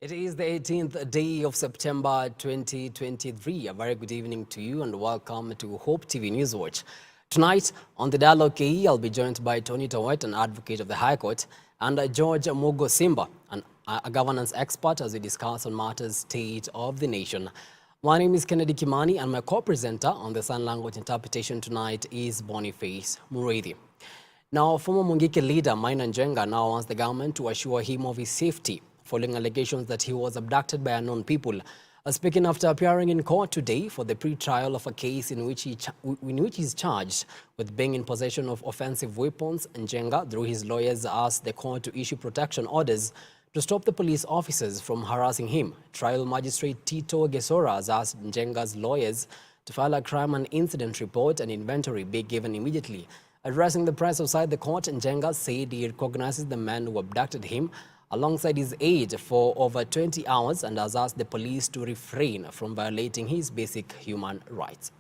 It is the 18th day of September 2023. A very good evening to you and welcome to Hope TV News Watch. Tonight on the Dialogue KE, I'll be joined by Tony Tawet, an advocate of the High Court, and George Mogo Simba, a governance expert, as we discuss on matters state of the nation. My name is Kennedy Kimani and my co-presenter on the sign language interpretation tonight is Boniface Muriithi. Now, former Mungiki leader Maina Njenga now wants the government to assure him of his safety following allegations that he was abducted by unknown people. Speaking after appearing in court today for the pre-trial of a case in which he is charged with being in possession of offensive weapons, Njenga, through his lawyers, asked the court to issue protection orders to stop the police officers from harassing him. Trial magistrate Tito Gesora has asked Njenga's lawyers to file a crime and incident report and inventory be given immediately. Addressing the press outside the court, Njenga said he recognizes the man who abducted him alongside his aide for over 20 hours and has asked the police to refrain from violating his basic human rights.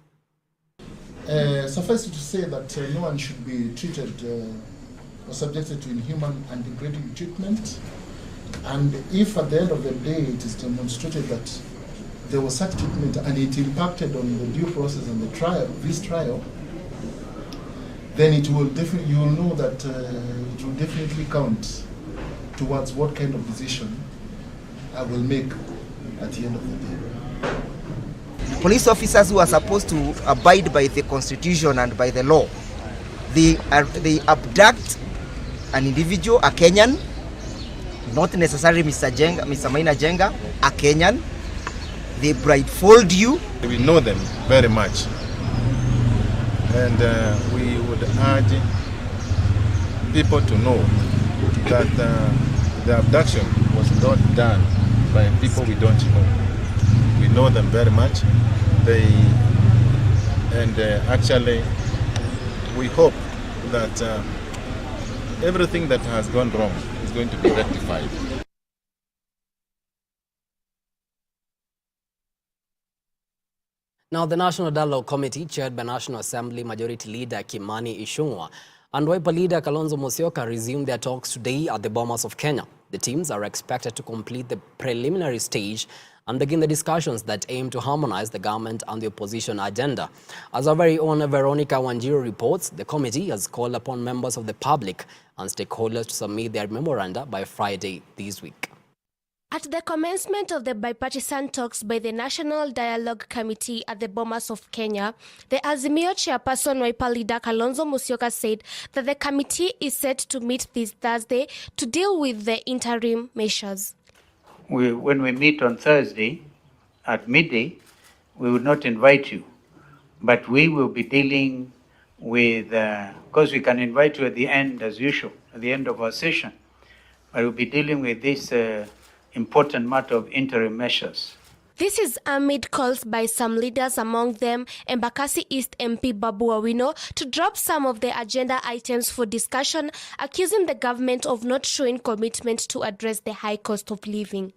Suffice it to say that no one should be treated or subjected to inhuman and degrading treatment. And if at the end of the day it is demonstrated that there was such treatment and it impacted on the due process and the trial, this trial, then it will definitely, you will know that it will definitely count towards what kind of decision I will make at the end of the day. Police officers who are supposed to abide by the constitution and by the law, they abduct an individual, a Kenyan, not necessarily Mr. Maina Njenga, a Kenyan. They blindfold you. We know them very much, and we would urge people to know that the abduction was not done by people we don't know. We know them very much. Actually, we hope that everything that has gone wrong is going to be rectified. Now, the National Dialogue Committee, chaired by National Assembly Majority Leader Kimani Ichung'wah and Wiper leader Kalonzo Musyoka, resumed their talks today at the Bomas of Kenya. The teams are expected to complete the preliminary stage and begin the discussions that aim to harmonize the government and the opposition agenda. As our very own Veronica Wanjiru reports, the committee has called upon members of the public and stakeholders to submit their memoranda by Friday this week. At the commencement of the bipartisan talks by the National Dialogue Committee at the Bomas of Kenya, the Azimio chairperson Wiper leader Kalonzo Musyoka said that the committee is set to meet this Thursday to deal with the interim measures. When we meet on Thursday at midday, we will not invite you, but we will be dealing with, because we can invite you at the end as usual, at the end of our session, but we'll be dealing with this important matter of interim measures. This is amid calls by some leaders, among them Embakasi East MP Babu Owino, to drop some of the agenda items for discussion, accusing the government of not showing commitment to address the high cost of living.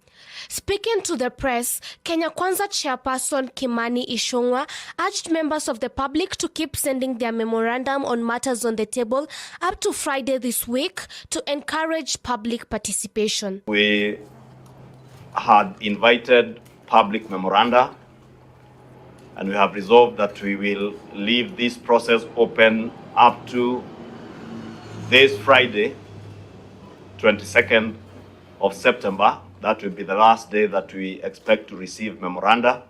Speaking to the press, Kenya Kwanza chairperson Kimani Ichung'wah urged members of the public to keep sending their memorandum on matters on the table up to Friday this week to encourage public participation. We had invited public memoranda, and we have resolved that we will leave this process open up to this Friday, 22nd of September. That will be the last day that we expect to receive memoranda.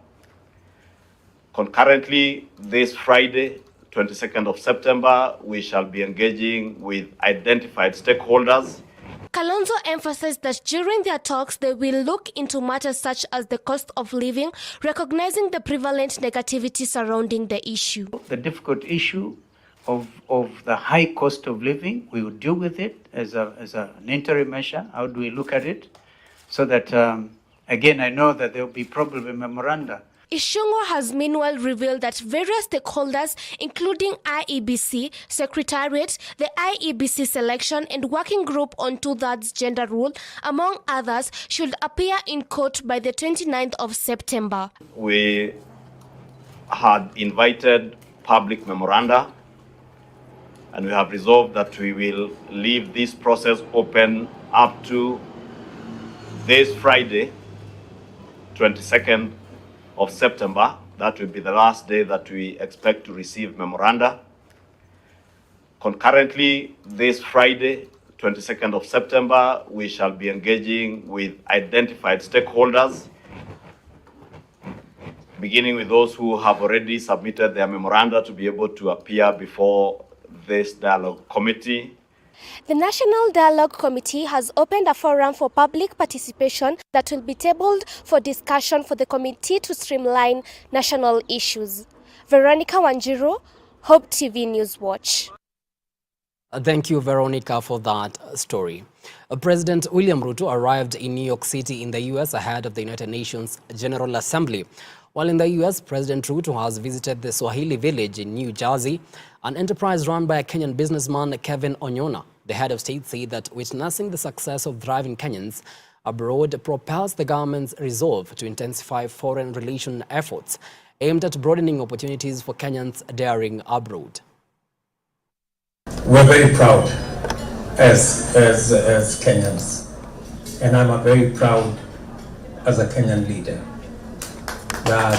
Concurrently, this Friday, 22nd of September, we shall be engaging with identified stakeholders. Kalonzo emphasized that during their talks, they will look into matters such as the cost of living, recognizing the prevalent negativity surrounding the issue. The difficult issue of the high cost of living, we will deal with it as an interim measure. How do we look at it? So that, again, I know that there will be probably memoranda. Ichung'wah has meanwhile revealed that various stakeholders, including IEBC, Secretariat, the IEBC Selection and Working Group on Two-Thirds Gender Rule, among others, should appear in court by the 29th of September. We had invited public memoranda, and we have resolved that we will leave this process open up to this Friday, 22nd of September. That will be the last day that we expect to receive memoranda. Concurrently, this Friday, 22nd of September, we shall be engaging with identified stakeholders, beginning with those who have already submitted their memoranda to be able to appear before this dialogue committee. The National Dialogue Committee has opened a forum for public participation that will be tabled for discussion for the committee to streamline national issues. Veronica Wanjiru, Hope TV News Watch. Thank you, Veronica, for that story. President William Ruto arrived in New York City in the U.S. ahead of the United Nations General Assembly. While in the U.S., President Ruto has visited the Swahili Village in New Jersey, an enterprise run by a Kenyan businessman, Kevin Onyona. The head of state said that witnessing the success of thriving Kenyans abroad propels the government's resolve to intensify foreign relation efforts aimed at broadening opportunities for Kenyans daring abroad. We're very proud as Kenyans, and I'm very proud as a Kenyan leader that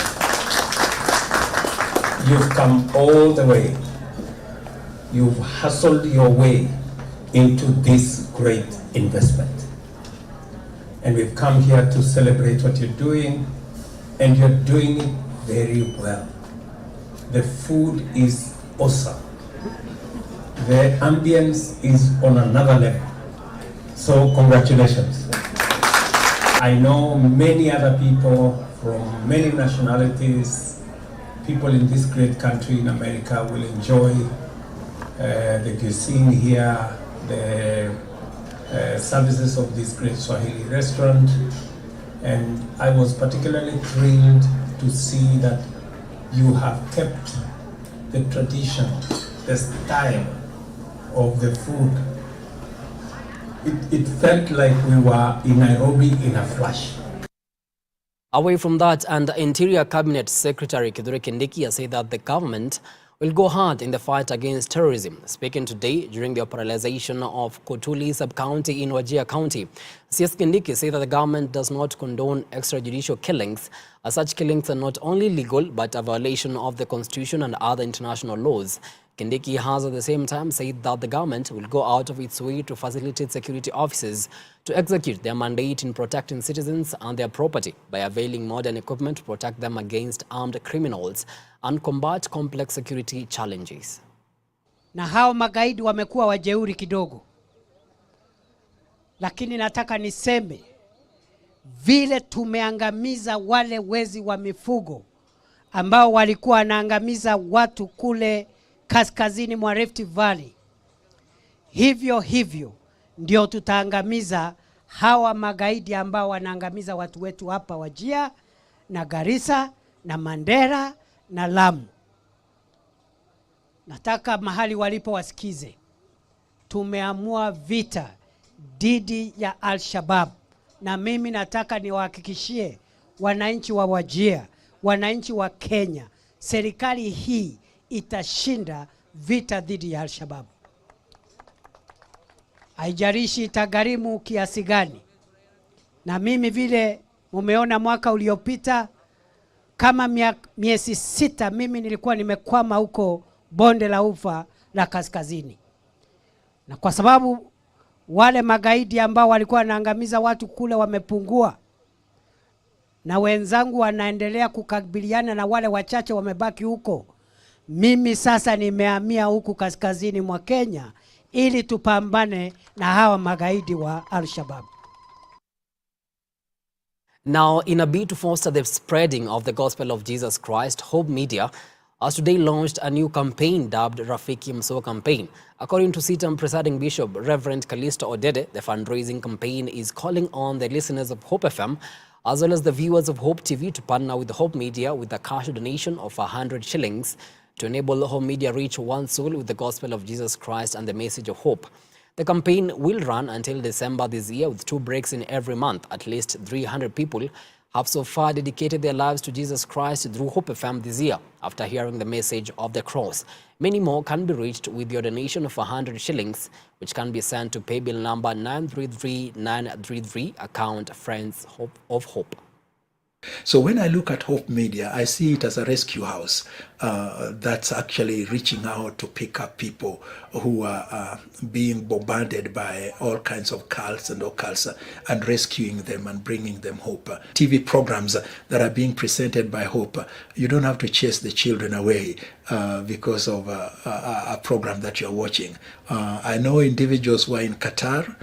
you've come all the way, you've hustled your way into this great investment. And we've come here to celebrate what you're doing, and you're doing it very well. The food is awesome. The ambience is on another level. So congratulations. I know many other people from many nationalities, people in this great country in America will enjoy the cuisine here, the services of this great Swahili restaurant. And I was particularly thrilled to see that you have kept the tradition, the style of the food. It felt like we were in Nairobi in a flash. Away from that, and Interior Cabinet Secretary Kithure Kindiki has said that the government will go hard in the fight against terrorism. Speaking today during the operationalization of Kotuli sub-county in Wajir County, CS Kindiki said that the government does not condone extrajudicial killings, as such killings are not only legal but a violation of the Constitution and other international laws. Kindiki has at the same time said that the government will go out of its way to facilitate security officers to execute their mandate in protecting citizens and their property by availing modern equipment to protect them against armed criminals and combat complex security challenges. Na hao magaidi wamekuwa wajeuri kidogo, lakini nataka niseme vile tumeangamiza wale wezi wa mifugo ambao walikuwa wanaangamiza watu kule kaskazini mwa Rift Valley, hivyo ndio tutaangamiza hawa magaidi ambao wanaangamiza watu wetu hapa Wajir na Garissa na Mandera na Lamu. Nataka mahali walipo wasikize. Tumeamua vita dhidi ya Al-Shabaab, na mimi nataka niwahakikishie wananchi wa Wajir, wananchi wa Kenya, serikali hii itashinda vita dhidi ya Al-Shabaab. Haijalishi itagharimu kiasi gani. Na mimi vile mumeona mwaka uliopita kama miezi 6 mimi nilikuwa nimekwama huko bonde la Ufa la kaskazini. Na kwa sababu wale magaidi ambao walikuwa wanaangamiza watu kule wamepungua, na wenzangu wanaendelea kukabiliana na wale wachache wamebaki huko, mimi sasa nimehamia huku kaskazini mwa Kenya ili tupambane na hawa magaidi wa Al-Shabaab. Now, in a bid to foster the spreading of the gospel of Jesus Christ, Hope Media has today launched a new campaign dubbed Rafiki Mso Campaign. According to CITAM presiding Bishop Reverend Kalisto Odede, the fundraising campaign is calling on the listeners of Hope FM as well as the viewers of Hope TV to partner with Hope Media with a cash donation of 100 shillings to enable Hope Media reach one soul with the gospel of Jesus Christ and the message of hope. The campaign will run until December this year with 2 breaks in every month. At least 300 people have so far dedicated their lives to Jesus Christ through Hope FM this year after hearing the message of the cross. Many more can be reached with your donation of 100 shillings, which can be sent to paybill number 933933, account Friends of Hope. So when I look at Hope Media, I see it as a rescue house that's actually reaching out to pick up people who are being bombarded by all kinds of cults and occults and rescuing them and bringing them hope. TV programs that are being presented by Hope, you don't have to chase the children away because of a program that you're watching. I know individuals who are in Qatar,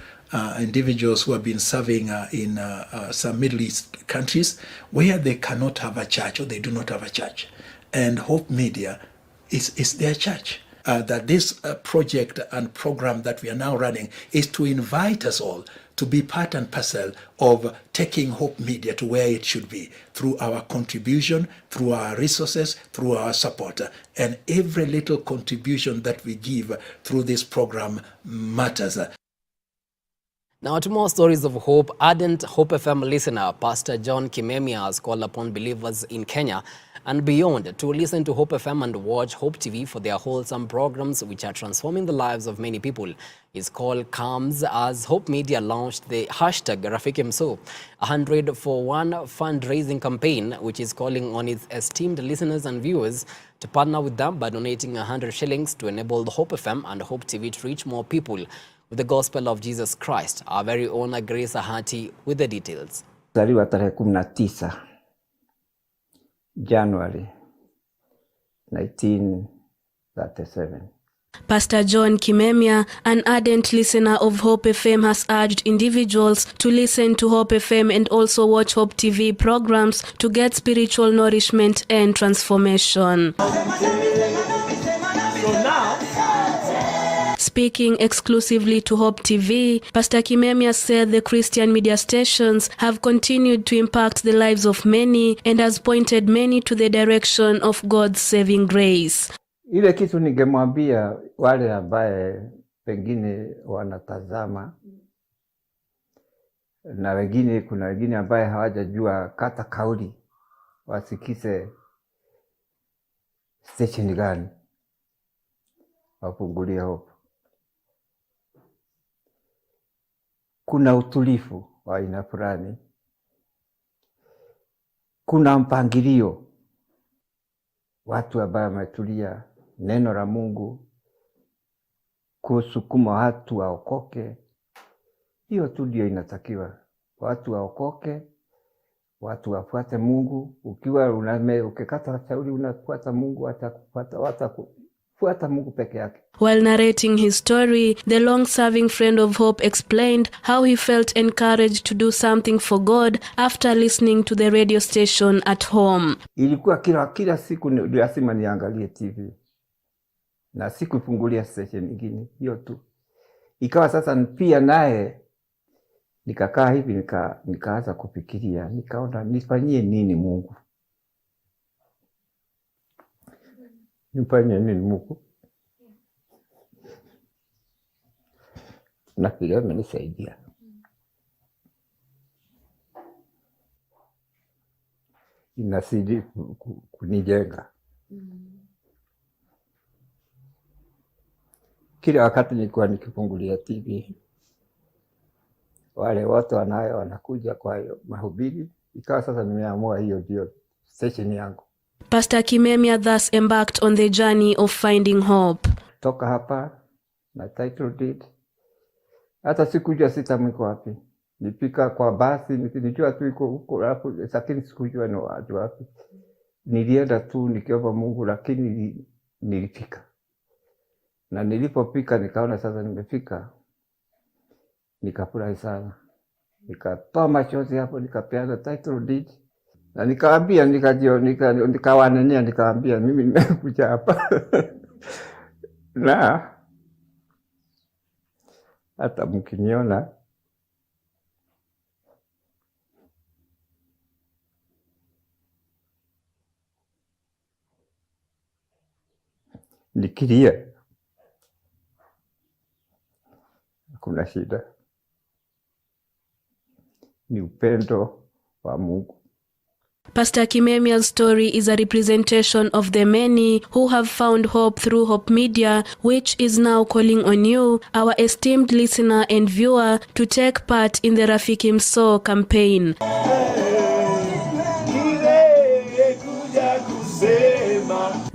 individuals who have been serving in some Middle East countries where they cannot have a church or they do not have a church. And Hope Media is their church. That this project and program that we are now running is to invite us all to be part and parcel of taking Hope Media to where it should be, through our contribution, through our resources, through our support. And every little contribution that we give through this program matters. Now to more stories of hope, ardent Hope FM listener Pastor John Kimemia has called upon believers in Kenya and beyond to listen to Hope FM and watch Hope TV for their wholesome programs which are transforming the lives of many people. His call comes as Hope Media launched the hashtag Rafiki Mso, 100 for 1 fundraising campaign which is calling on its esteemed listeners and viewers to partner with them by donating 100 shillings to enable the Hope FM and Hope TV to reach more people with the gospel of Jesus Christ. Our very own Grace Ahati with the details. Zaliwa tarehe 19 January 1937. Pastor John Kimemia, an ardent listener of Hope FM, has urged individuals to listen to Hope FM and also watch Hope TV programs to get spiritual nourishment and transformation. Speaking exclusively to Hope TV, Pastor Kimemia said the Christian media stations have continued to impact the lives of many and has pointed many to the direction of God's saving grace. Ile kitu ningemwambia wale ambaye pengine wanatazama na wengine, kuna wengine ambaye hawajajua kata kauli, wasikise station gani, wafungulie Hope. Kuna utulivu wa aina fulani, kuna mpangilio, watu ambao wametulia, neno la Mungu kusukuma watu waokoke. Hiyo tu ndio inatakiwa, watu waokoke, watu wafuate Mungu. Ukiwa ukikata shauri unafuata Mungu, watakufuata Mungu peke yake. While narrating his story, the long-serving friend of Hope explained how he felt encouraged to do something for God after listening to the radio station at home. Ilikuwa kila siku lazima niangalie TV na sikufungulia station nyingine, hiyo tu. Ikawa sasa pia naye nikakaa hivi nikaanza kufikiria, nikaona nifanyie nini Mungu? Nifanyie nini Mungu? Na pia amenisaidia. Inasidi kunijenga. Kila wakati nilikuwa nikifungulia TV, wale watu wanakuja kwa hiyo mahubiri. Ikawa sasa nimeamua hiyo ndio station yangu. Pastor Kimemia thus embarked on the journey of finding hope. Toka hapa na title deed, hata sikujua sitamwiko wapi. Nipika kwa basi, nilijua tu iko huko hapo, lakini sikujua ni wapi. Nilienda tu nikiomba Mungu, lakini nilifika. Na nilipofika nikaona sasa nimefika. Nikafurahi sana. Nikatoa machozi hapo, nikapeana title deed. Na nikawaambia, nikawanenia, nikawaambia mimi nimekuja hapa. Na hata mkiniona nikilia, kuna shida. Ni upendo wa Mungu. Pastor Kimemia's story is a representation of the many who have found hope through Hope Media, which is now calling on you, our esteemed listener and viewer, to take part in the Rafiki Mso campaign.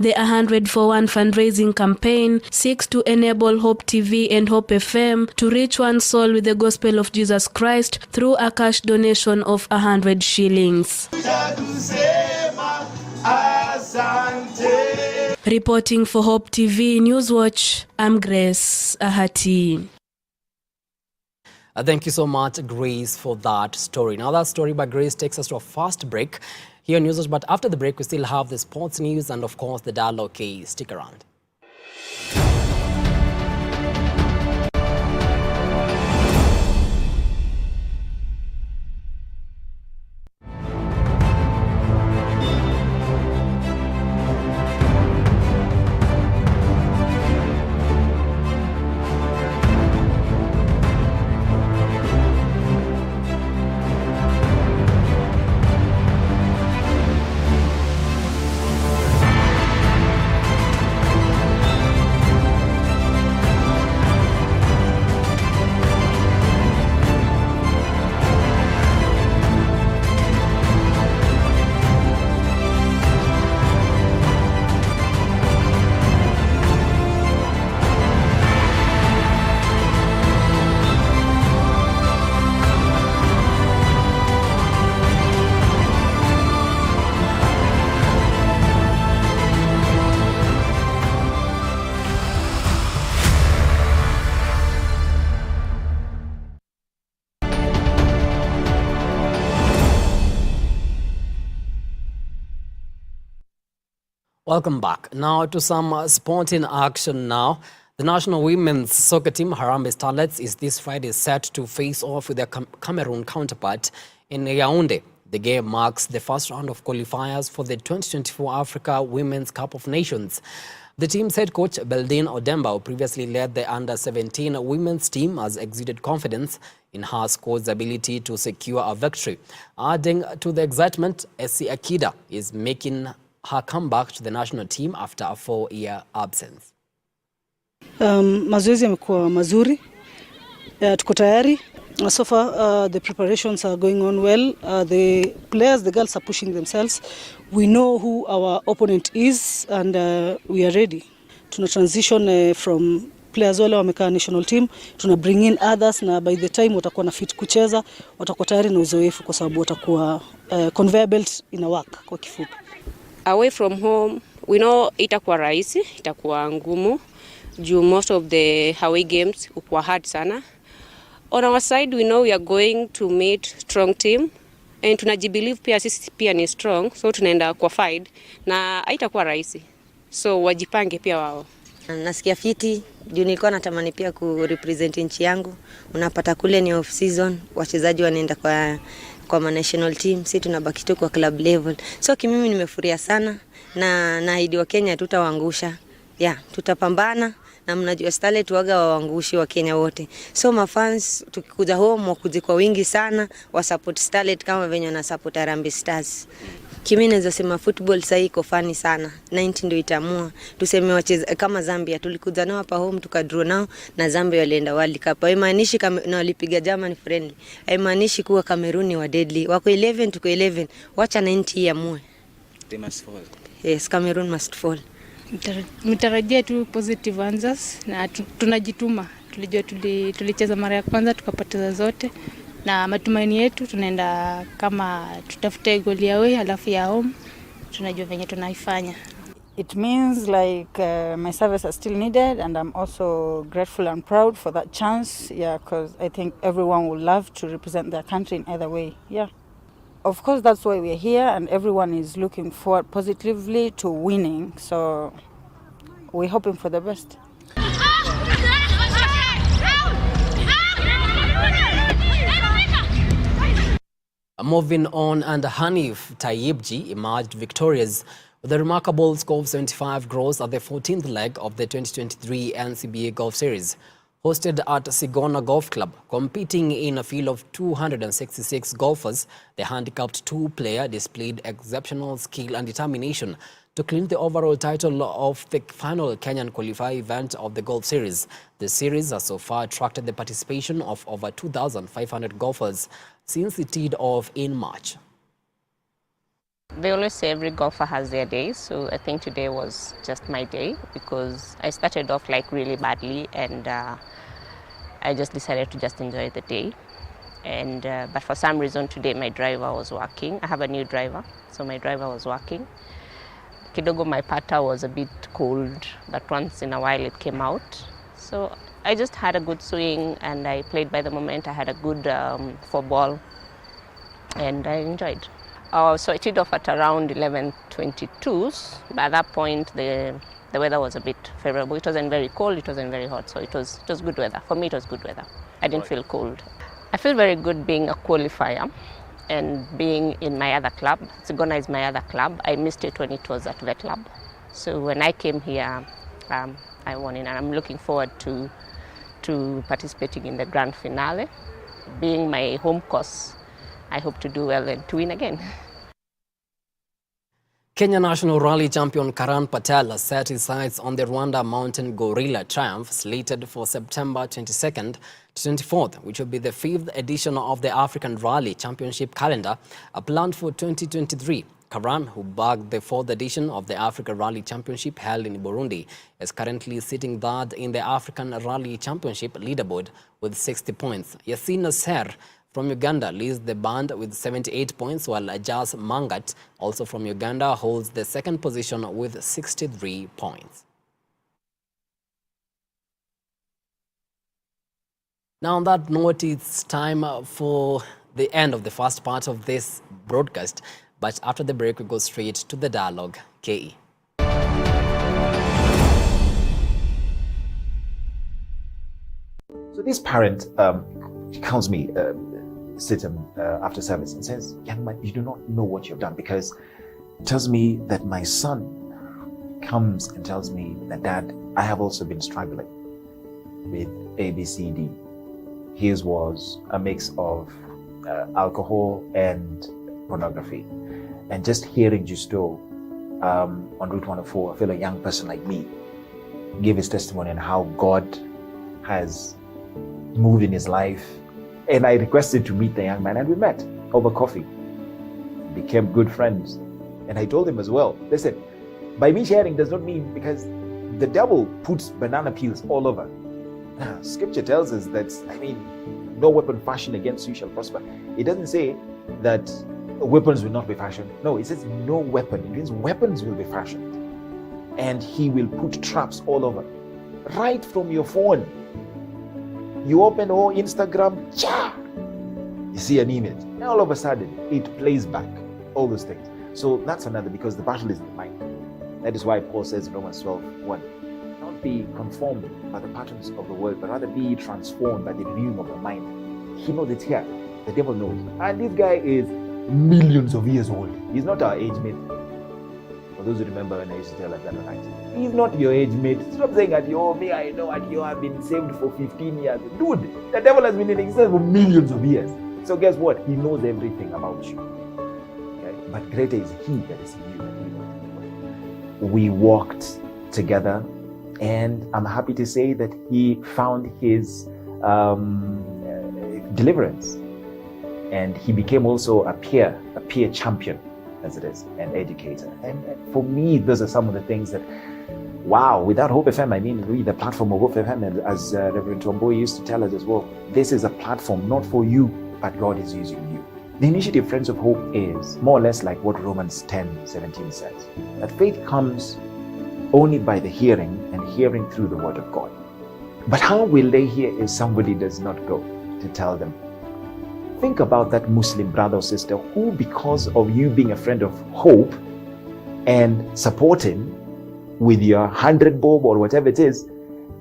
The 100 for 1 fundraising campaign seeks to enable Hope TV and Hope FM to reach one soul with the gospel of Jesus Christ through a cash donation of 100 shillings. Reporting for Hope TV Newswatch, I'm Grace Ahati. Thank you so much, Grace, for that story. Now, that story by Grace takes us to a fast break here on Newswatch. But after the break, we still have the sports news and, of course, the Dialogue K. Stick around. Welcome back. Now to some sporting action now. The national women's soccer team, Harambee Starlets, is this Friday set to face off with their Cameroon counterpart in Yaoundé. The game marks the first round of qualifiers for the 2024 Africa Women's Cup of Nations. The team's head coach, Beldine Odemba, who previously led the under-17 women's team, has exuded confidence in her squad's ability to secure a victory. Adding to the excitement, Essie Akida is making her comeback to the national team after a 4-year absence. Mazoezi yamekuwa mazuri. Tuko tayari. So far the preparations are going on well. The players, the girls are pushing themselves. We know who our opponent is and we are ready. Tuna transition from players wale wamekaa national team, tuna bring in others, na by the time watakuwa na fit kucheza, watakuwa tayari na uzoefu kwa sababu watakuwa conveyor belt ina work kwa kifupi. Away from home, we know itakuwa rahisi, itakuwa ngumu. Juu most of the away games ukuwa hard sana. On our side, we know we are going to meet strong team. And tunajibelieve pia sisi pia ni strong, so tunaenda kwa fight na haitakuwa rahisi. So wajipange pia wao. Nasikia fiti, juu nilikuwa natamani pia kurepresent nchi yangu. Unapata kule ni off season, wachezaji wanaenda kwa national team, sisi tunabaki tu kwa club level. So kimimi nimefurahia sana na naahidi wa Kenya tutawaangusha. Tutapambana na mnajua Starlet waga waangushi wa Kenya wote. So mafans tukikuja home wakuje kwa wingi sana wa support Starlet kama venye na support Harambee Stars. Kimi naweza sema football sasa iko fani sana. 90 ndio itaamua. Tuseme wacheza kama Zambia tulikuja nao hapa home tukadraw nao na Zambia walienda World Cup. Haimaanishi na walipiga Germany friendly. Haimaanishi kuwa Cameroon wa deadly. Wako 11 tuko 11. Wacha 90 iamue. They must fall. Yes, Cameroon must fall. Mitarajia tu positive answers na tunajituma. Tulijua tulicheza mara ya kwanza tukapoteza zote. Na matumaini yetu tunaenda kama tutafute goli ya away halafu ya home tunajua venye tunaifanya. It means like my service are still needed and I'm also grateful and proud for that chance, because I think everyone would love to represent their country in either way. Of course that's why we're here and everyone is looking forward positively to winning, so we're hoping for the best. Moving on, and Hanif Tayyibji emerged victorious with a remarkable score of 75 goals at the 14th leg of the 2023 NCBA Golf Series, hosted at Sigona Golf Club. Competing in a field of 266 golfers, the handicapped two-player displayed exceptional skill and determination to clinch the overall title of the final Kenyan qualifier event of the Golf Series. The series has so far attracted the participation of over 2,500 golfers since it teed off in March. They always say every golfer has their day, so I think today was just my day because I started off like really badly, and I just decided to just enjoy the day. And but for some reason today my driver was working. I have a new driver, so my driver was working. Kidogo, my putter was a bit cold, but once in a while it came out. So I just had a good swing and I played by the moment. I had a good 4-ball and I enjoyed. So I teed off at around 11:22. By that point, the weather was a bit favorable. It wasn't very cold, it wasn't very hot, so it was good weather. For me, it was good weather. I didn't feel cold. I feel very good being a qualifier and being in my other club. Sigona is my other club. I missed it when it was at Vet Lab. So when I came here, I won it, and I'm looking forward to participating in the grand finale. Being my home course, I hope to do well and to win again. Kenya National Rally champion Karan Patel has set his sights on the Rwanda Mountain Gorilla Triumph slated for September 22nd to 24th, which will be the 5th edition of the African Rally Championship calendar, planned for 2023. Karan, who bagged the 4th edition of the Africa Rally Championship held in Burundi, is currently sitting third in the African Rally Championship leaderboard with 60 points. Yasin Nasser from Uganda leads the band with 78 points, while Ajaz Mangat, also from Uganda, holds the second position with 63 points. Now on that note, it's time for the end of the first part of this broadcast. But after the break, we go straight to the dialogue. KE. So this parent calls me, sits after service and says, "Young man, you do not know what you've done," because it tells me that my son comes and tells me that, "Dad, I have also been struggling with ABCD. His was a mix of alcohol and pornography." And just hearing Justo on Route 104, I feel a young person like me give his testimony on how God has moved in his life. And I requested to meet the young man, and we met over coffee, became good friends. And I told him as well, listen, by me sharing does not mean, because the devil puts banana peels all over. Scripture tells us that, no weapon fashioned against you shall prosper. It doesn't say that weapons will not be fashioned. No, it says no weapon. It means weapons will be fashioned. And he will put traps all over. Right from your phone. You open Instagram, you see an image. And all of a sudden, it plays back. All those things. So that's another, because the battle is in the mind. That is why Paul says in Romans 12:1, not be conformed by the patterns of the world, but rather be transformed by the renewing of the mind. He knows it's here. The devil knows. And this guy is millions of years old. He's not our age mate. For those who remember when I used to tell us that night, he's not your age mate. Stop saying that, me, I know at you have been saved for 15 years. Dude, the devil has been in existence for millions of years. So guess what? He knows everything about you. Okay? But greater is he that is in you than he was in the world. We walked together, and I'm happy to say that he found his deliverance. And he became also a peer champion, as it is, an educator. And for me, those are some of the things that, wow, without Hope FM, really the platform of Hope FM, and as Reverend Tomboy used to tell us as well, this is a platform not for you, but God is using you. The initiative Friends of Hope is more or less like what Romans 10:17 says, that faith comes only by the hearing, and hearing through the word of God. But how will they hear if somebody does not go to tell them? Think about that Muslim brother or sister who, because of you being a friend of hope and supporting with your 100 bob or whatever it is,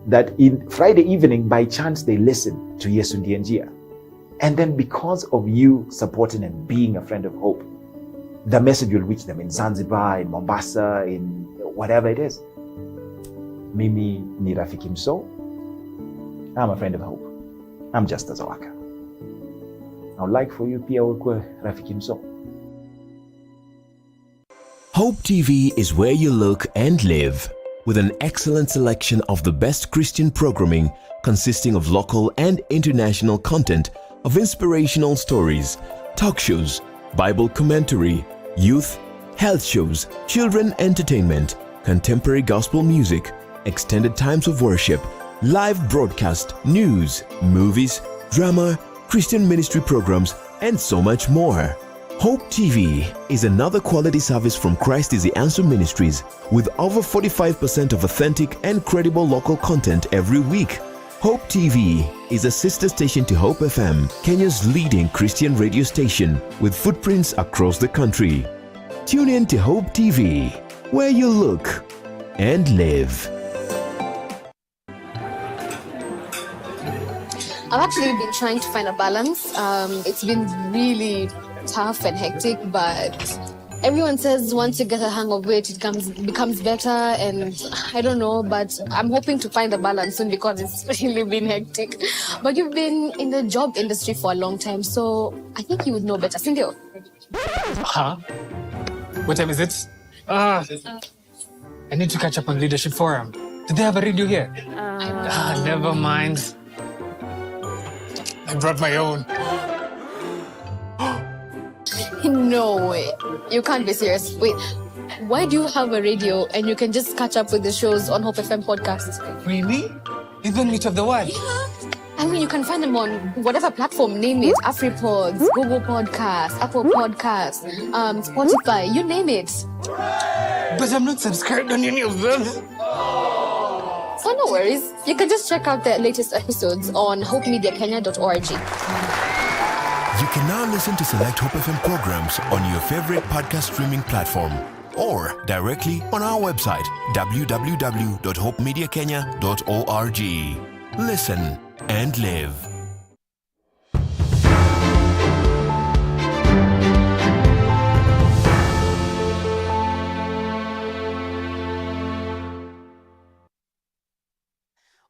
that in Friday evening, by chance, they listen to Yesu Ndiye Njia. And then because of you supporting and being a friend of hope, the message will reach them in Zanzibar, in Mombasa, in whatever it is. Mimi ni Rafiki Mso. I'm a friend of hope. I'm just as Zawaka. I would like for you pia ukwe Rafiki Mso. Hope TV is where you look and live, with an excellent selection of the best Christian programming consisting of local and international content, of inspirational stories, talk shows, Bible commentary, youth, health shows, children entertainment, contemporary gospel music, extended times of worship, live broadcast, news, movies, drama, Christian ministry programs, and so much more. Hope TV is another quality service from Christ is the Answer Ministries with over 45% of authentic and credible local content every week. Hope TV is a sister station to Hope FM, Kenya's leading Christian radio station with footprints across the country. Tune in to Hope TV, where you look and live. I've actually been trying to find a balance. It's been really tough and hectic, but everyone says once you get a hang of it, it becomes better, and I don't know, but I'm hoping to find a balance soon because it's really been hectic. But you've been in the job industry for a long time, so I think you would know better. Cynthia? Huh? What time is it? I need to catch up on Leadership Forum. Do they have a radio here? Never mind. I brought my own. No way. You can't be serious. Wait, why do you have a radio and you can just catch up with the shows on Hope FM podcasts? Really? Even Meet of the One? Yeah. I mean, you can find them on whatever platform, name it. AfriPods, Google Podcasts, Apple Podcasts, Spotify, you name it. But I'm not subscribed on any of them. So no worries. You can just check out the latest episodes on hopemediakenya.org. You can now listen to select Hope FM programs on your favorite podcast streaming platform or directly on our website www.hopemediakenya.org. Listen and live.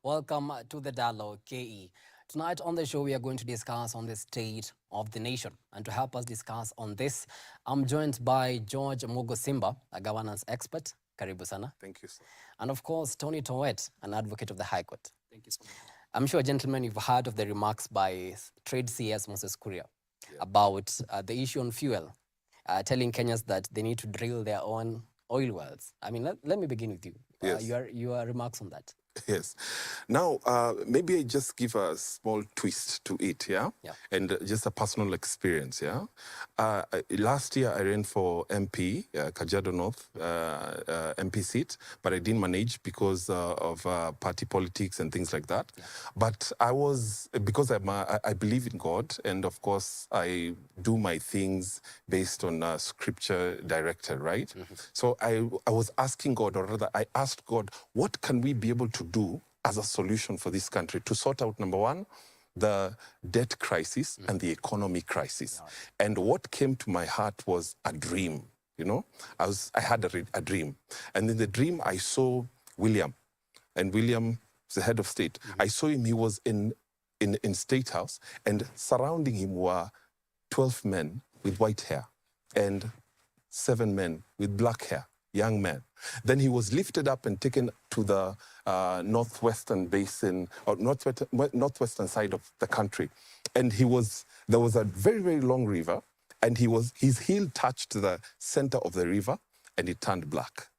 Welcome to the Dialogue KE. Tonight on the show, we are going to discuss on the state of the nation. And to help us discuss on this, I'm joined by George Mugosimba, a governance expert. Karibu sana. Thank you, sir. And of course, Tony Towet, an advocate of the High Court. Thank you so much. I'm sure, gentlemen, you've heard of the remarks by Trade CS Moses Kuria about the issue on fuel, telling Kenyans that they need to drill their own oil wells. I mean, let me begin with you. Yes. Your remarks on that. Yes. Now, maybe I just give a small twist to it, yeah? And just a personal experience, yeah? Last year, I ran for MP, Kajiado North MP seat, but I didn't manage because of party politics and things like that. But because I believe in God, and of course, I do my things based on scripture directed, right? So I was asking God, or rather, I asked God, what can we be able to do as a solution for this country to sort out, number one, the debt crisis and the economy crisis. And what came to my heart was a dream, you know? I had a dream. And in the dream, I saw William. And William is the head of state. I saw him, he was in State House, and surrounding him were 12 men with white hair and 7 men with black hair, young men. Then he was lifted up and taken to the northwestern basin, or northwestern side of the country. And there was a very, very long river, and his heel touched the center of the river, and it turned black.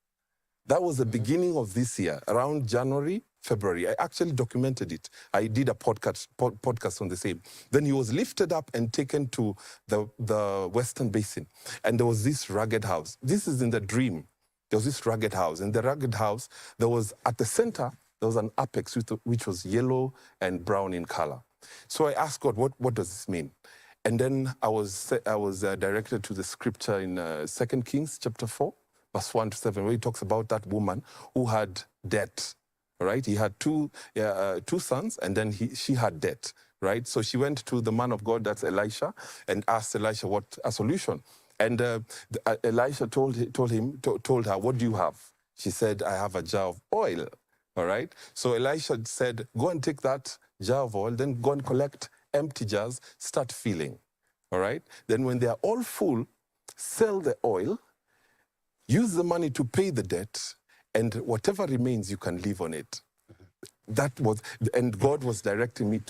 That was the beginning of this year, around January, February. I actually documented it. I did a podcast on the same. Then he was lifted up and taken to the western basin. And there was this rugged house. This is in the dream. There was this rugged house. In the rugged house, there was, at the center, there was an apex which was yellow and brown in color. So I asked God, what does this mean? And then I was directed to the scripture in 2 Kings chapter 4, verse 1 to 7, where he talks about that woman who had debt, right? He had two sons, and then she had debt, right? So she went to the man of God, that's Elisha, and asked Elisha what a solution. And Elisha told her, what do you have? She said, I have a jar of oil, all right? So Elisha said, go and take that jar of oil, then go and collect empty jars, start filling, all right? Then when they are all full, sell the oil, use the money to pay the debt, and whatever remains, you can live on it. That was, and God was directing me,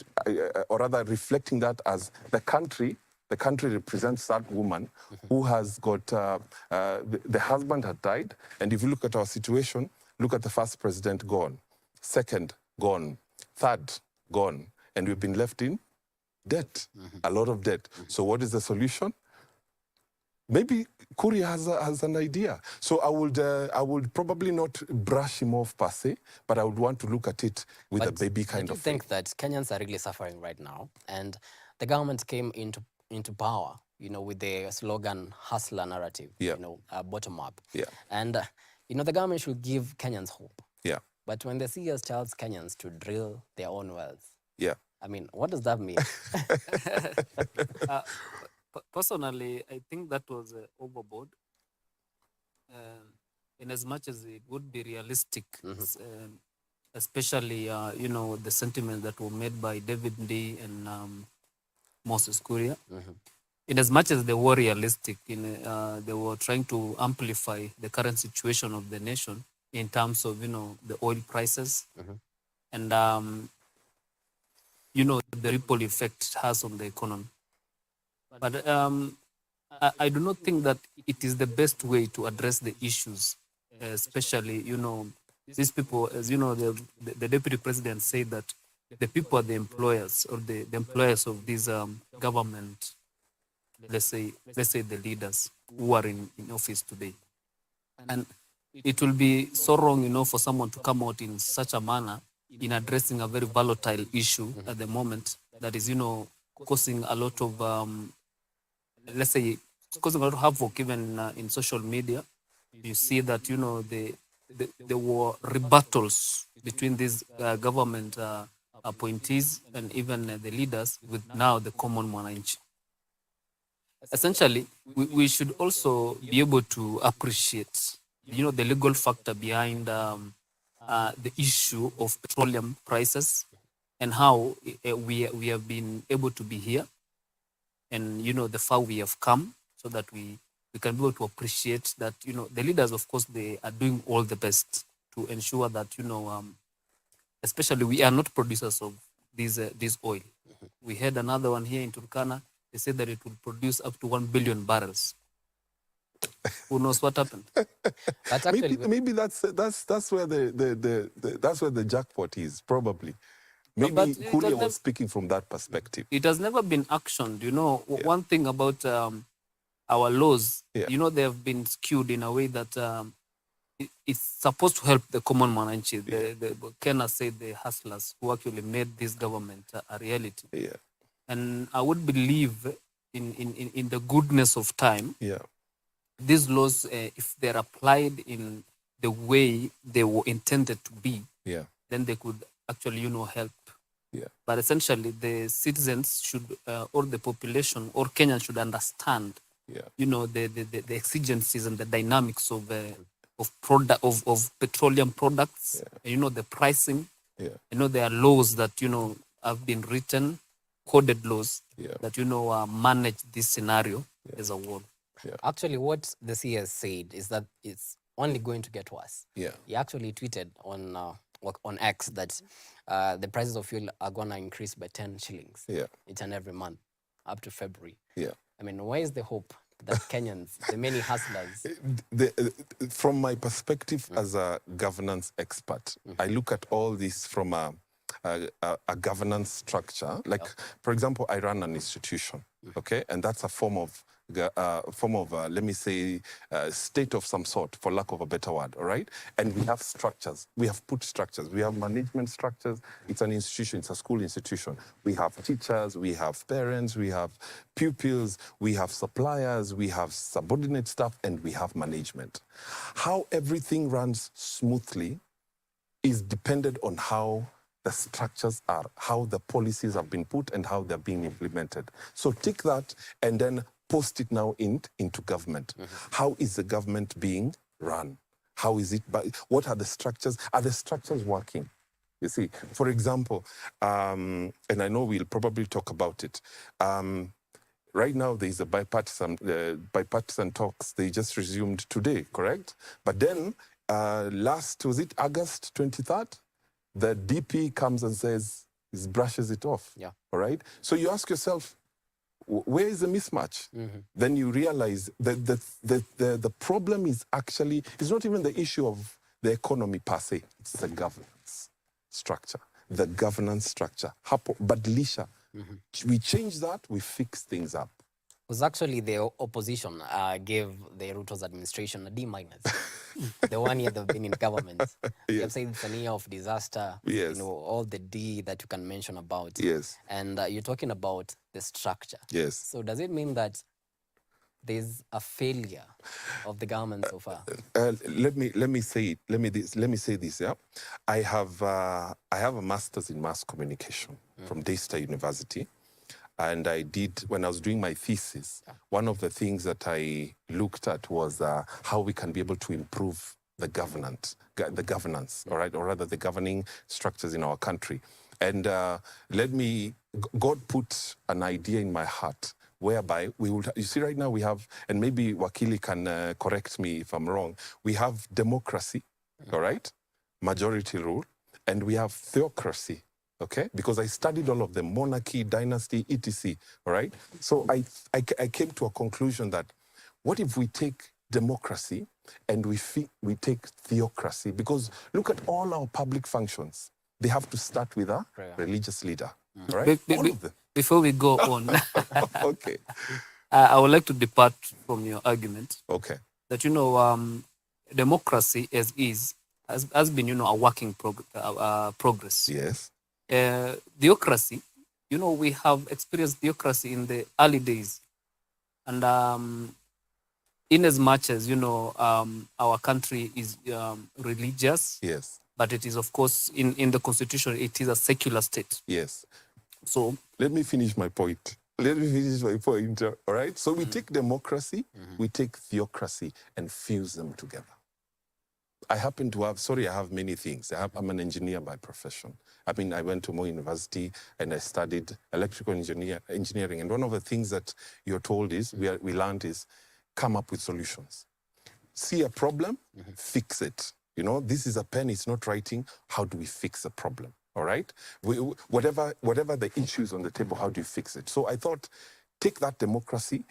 or rather reflecting that as the country The country represents that woman who has got, the husband had died. And if you look at our situation, look at the first president gone, second gone, third gone. And we've been left in debt, a lot of debt. So what is the solution? Maybe Kuria has an idea. So I would probably not brush him off per se, but I would want to look at it with a baby kind of I think that Kenyans are really suffering right now. And the government came into power, you know, with the slogan hustler narrative, you know, bottom up. Yeah. And, you know, the government should give Kenyans hope. Yeah. But when the CS tells Kenyans to drill their own wells, yeah. I mean, what does that mean? Personally, I think that was overboard. In as much as it would be realistic, especially, you know, the sentiments that were made by David Ndii and Moses Kuria. In as much as they were realistic, they were trying to amplify the current situation of the nation in terms of, you know, the oil prices and, you know, the ripple effect it has on the economy. But I do not think that it is the best way to address the issues, especially, you know, these people, as you know, the deputy president said that the people are the employers or the employers of this government, let's say the leaders who are in office today. And it will be so wrong, you know, for someone to come out in such a manner in addressing a very volatile issue at the moment that is, you know, causing a lot of, let's say, causing a lot of havoc even in social media. You see that, you know, there were rebuttals between these government appointees and even the leaders with now the common mwananchi. Essentially, we should also be able to appreciate, you know, the legal factor behind the issue of petroleum prices and how we have been able to be here and, you know, the far we have come so that we can be able to appreciate that, you know, the leaders, of course, they are doing all the best to ensure that, you know, especially we are not producers of this oil. We had another one here in Turkana. They said that it will produce up to 1 billion barrels. Who knows what happened? Maybe that's where that's where the jackpot is, probably. Maybe Kuria was speaking from that perspective. It has never been actioned. You know, one thing about our laws, you know, they have been skewed in a way that it's supposed to help the common mwananchi. Kena said the hustlers who actually made this government a reality. Yeah. And I would believe in the goodness of time. Yeah. These laws, if they're applied in the way they were intended to be, then they could actually, you know, help. Yeah. But essentially, the citizens should, or the population, or Kenyans should understand, you know, the exigencies and the dynamics of petroleum products. And, you know, the pricing. You know, there are laws that, you know, have been written, coded laws that, you know, manage this scenario as a whole. Actually, what the CS said is that it's only going to get worse. He actually tweeted on X that the prices of fuel are going to increase by 10 shillings each and every month up to February. I mean, where is the hope that Kenyans, the many hustlers... From my perspective as a governance expert, I look at all this from a governance structure. Like, for example, I run an institution, okay? And that's a form of let me say, state of some sort, for lack of a better word, all right? And we have structures. We have put structures. We have management structures. It's an institution. It's a school institution. We have teachers. We have parents. We have pupils. We have suppliers. We have subordinate staff. And we have management. How everything runs smoothly is dependent on how the structures are, how the policies have been put and how they're being implemented. So take that and then post it now into government. How is the government being run? How is it? What are the structures? Are the structures working? You see, for example, and I know we'll probably talk about it. Right now, there is a bipartisan talks. They just resumed today, correct? But then was it August 23rd? The DP comes and says, brushes it off. All right? So you ask yourself, where is the mismatch? Then you realize that the problem is actually, it's not even the issue of the economy per se, it's the governance structure. The governance structure. Badilisha. We change that, we fix things up. It was actually the opposition gave the Ruto's administration a D-. The 1 year they've been in government. They have said it's an year of disaster. Yes. You know, all the D that you can mention about. Yes. And you're talking about the structure. Yes. So does it mean that there's a failure of the government so far? Let me say it. Let me say this. Yeah, I have a master's in mass communication from Daystar University, and I did, when I was doing my thesis, one of the things that I looked at was how we can be able to improve the governance, all right, or rather the governing structures in our country. And God put an idea in my heart whereby we would, you see right now we have, and maybe Wakili can correct me if I'm wrong, we have democracy, all right, majority rule, and we have theocracy, okay? Because I studied all of them, monarchy, dynasty, etc., all right? So I came to a conclusion that what if we take democracy and we take theocracy? Because look at all our public functions. They have to start with a religious leader, all right? All of them. Before we go on, okay, I would like to depart from your argument. Okay. That, you know, democracy as is has been, you know, a working progress. Yes. Theocracy, you know, we have experienced theocracy in the early days. And in as much as, you know, our country is religious. Yes. But it is, of course, in the constitution, it is a secular state. Yes. So let me finish my point. All right. So we take democracy, we take theocracy, and fuse them together. I happen to have, I have many things. I'm an engineer by profession. I mean, I went to Moi University and I studied electrical engineering. And one of the things that you're told is, we learned is, come up with solutions. See a problem, fix it. You know, this is a pen, it's not writing. How do we fix a problem? All right? Whatever the issues on the table, how do you fix it? So I thought, take that democracy,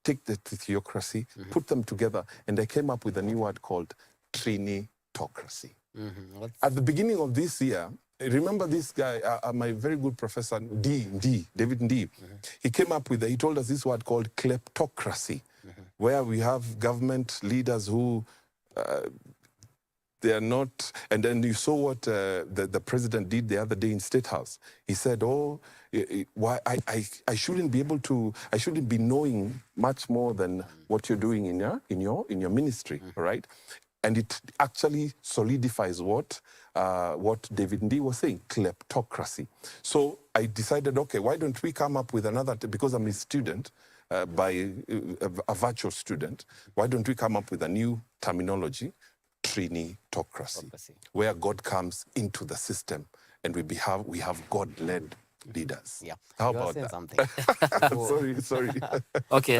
take the theocracy, put them together, and I came up with a new word called Trinitocracy. At the beginning of this year, remember this guy, my very good professor, David Ndii, he came up with, he told us this word called kleptocracy, where we have government leaders who they are not, and then you saw what the president did the other day in State House. He said, why I shouldn't be able to, I shouldn't be knowing much more than what you're doing in your ministry, right? And it actually solidifies what David Ndii was saying, kleptocracy. So I decided, okay, why don't we come up with another, because I'm a student, by a virtual student, why don't we come up with a new terminology, Trinitocracy, where God comes into the system and we have God-led leaders. Yeah. How You are about saying that? something. Sorry. Okay.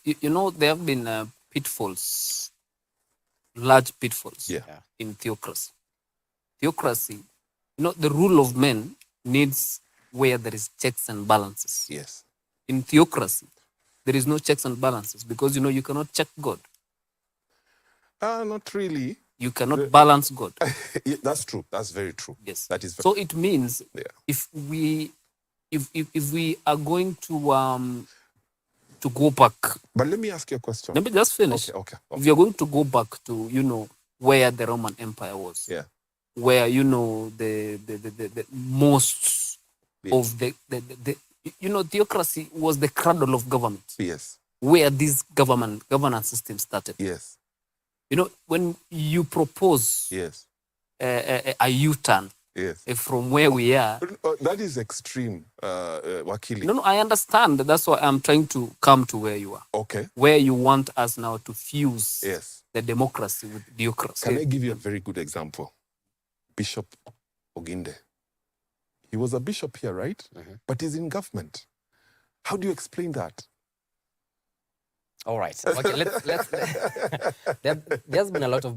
You know, there have been pitfalls, large pitfalls in theocracy. Theocracy, you know, the rule of men needs where there is checks and balances. Yes. In theocracy, there is no checks and balances because, you know, you cannot check God. Not really. You cannot balance God. Yeah, that's true. That's very true. Yes. That is. So it means if we are going to go back. But let me ask you a question. Let me just finish. Okay. If you're going to go back to, you know, where the Roman Empire was, where, you know, the most of the you know, theocracy was the cradle of government. Yes. Where this governance system started. Yes. You know, when you propose a U-turn from where we are. That is extreme, Wakili. No, I understand. That's why I'm trying to come to where you are. Okay. Where you want us now to fuse the democracy with theocracy. Can I give you a very good example? Bishop Oginde. He was a bishop here, right? But he's in government. How do you explain that? All right. Okay. There's been a lot of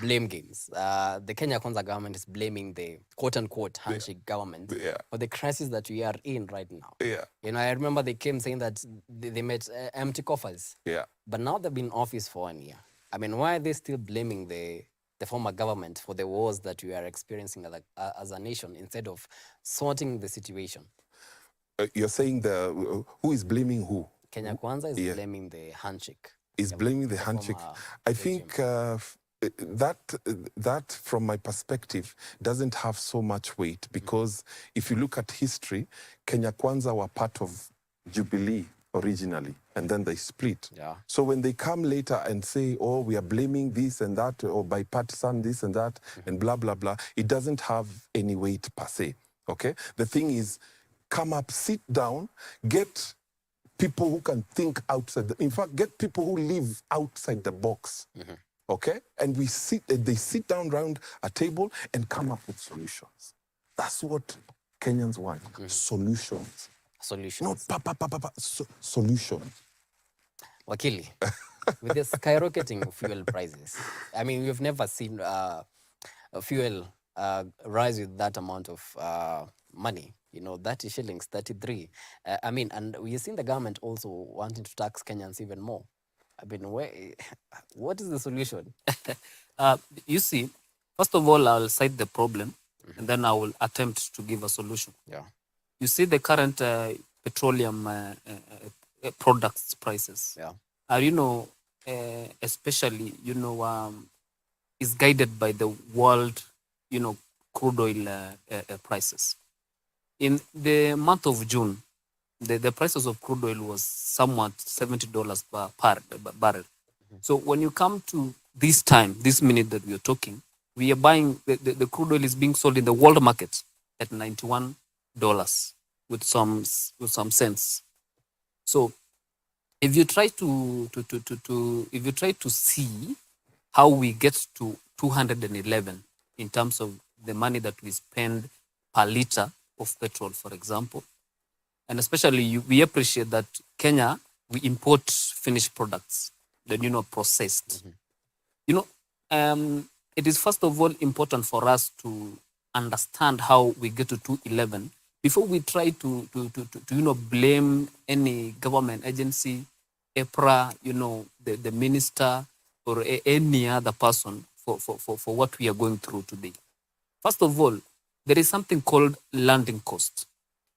blame games. The Kenya Kwanza government is blaming the quote-unquote handshake government for the crisis that we are in right now. Yeah. You know, I remember they came saying that they met empty coffers. Yeah. But now they've been in office for 1 year. I mean, why are they still blaming the former government for the wars that we are experiencing as a nation instead of sorting the situation? You're saying who is blaming who? Kenya Kwanza is blaming the handshake. Is blaming the handshake. I think that from my perspective doesn't have so much weight, because if you look at history, Kenya Kwanza were part of Jubilee originally, and then they split. Yeah. So when they come later and say, oh, we are blaming this and that, or bipartisan this and that, and blah, blah, blah, it doesn't have any weight per se, okay? The thing is, come up, sit down, get people who can think outside. In fact, get people who live outside the box, okay? And they sit down around a table and come up with solutions. That's what Kenyans want, solutions. Solutions. Not solutions. Wakili, with the skyrocketing fuel prices, I mean, we've never seen fuel rise with that amount of money. You know, 30 shillings, 33. I mean, and we've seen the government also wanting to tax Kenyans even more. I mean, what is the solution? You see, first of all, I'll cite the problem, and then I will attempt to give a solution. Yeah. You see the current petroleum products prices. Yeah. You know, especially, you know, is guided by the world, you know, crude oil prices. In the month of June, the prices of crude oil was somewhat $70 per barrel. So when you come to this time, this minute that we are talking, we are buying, the crude oil is being sold in the world market at $91 with some cents. So if you try to see how we get to 211 in terms of the money that we spend per liter of petrol, for example, and especially we appreciate that Kenya, we import finished products, then, you know, processed. You know, it is first of all important for us to understand how we get to 211 before we try to you know, blame any government agency, EPRA, you know, the minister, or any other person for what we are going through today. First of all, there is something called landing cost.